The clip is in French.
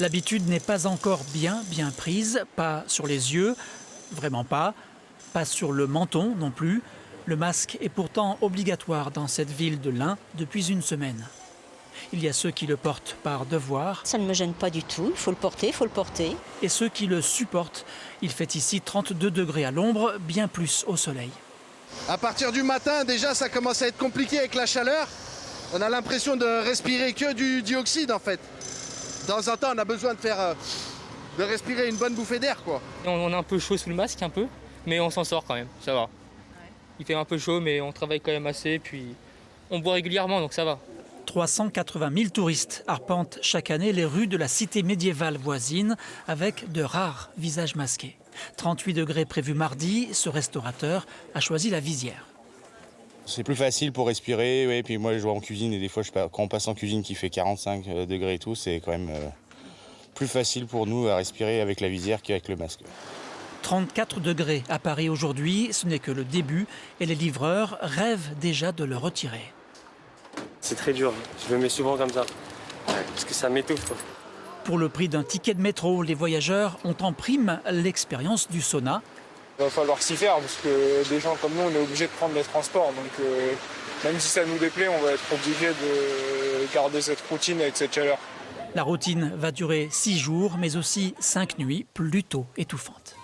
L'habitude n'est pas encore bien prise, pas sur les yeux, vraiment pas sur le menton non plus. Le masque est pourtant obligatoire dans cette ville de l'Ain depuis une semaine. Il y a ceux qui le portent par devoir. Ça ne me gêne pas du tout, il faut le porter, il faut le porter. Et ceux qui le supportent. Il fait ici 32 degrés à l'ombre, bien plus au soleil. À partir du matin, déjà, ça commence à être compliqué avec la chaleur. On a l'impression de respirer que du dioxyde, en fait. De temps en temps, on a besoin de respirer une bonne bouffée d'air, quoi. On a un peu chaud sous le masque, un peu, mais on s'en sort quand même, ça va. Il fait un peu chaud, mais on travaille quand même assez, puis on boit régulièrement, donc ça va. 380 000 touristes arpentent chaque année les rues de la cité médiévale voisine avec de rares visages masqués. 38 degrés prévus mardi, ce restaurateur a choisi la visière. C'est plus facile pour respirer, oui. Puis moi je vois en cuisine et des fois quand on passe en cuisine qui fait 45 degrés et tout, c'est quand même plus facile pour nous à respirer avec la visière qu'avec le masque. 34 degrés à Paris aujourd'hui, ce n'est que le début et les livreurs rêvent déjà de le retirer. C'est très dur, je le mets souvent comme ça, parce que ça m'étouffe. Pour le prix d'un ticket de métro, les voyageurs ont en prime l'expérience du sauna. Il va falloir s'y faire parce que des gens comme nous, on est obligés de prendre les transports. Donc même si ça nous déplaît, on va être obligé de garder cette routine avec cette chaleur. La routine va durer 6 jours, mais aussi 5 nuits plutôt étouffantes.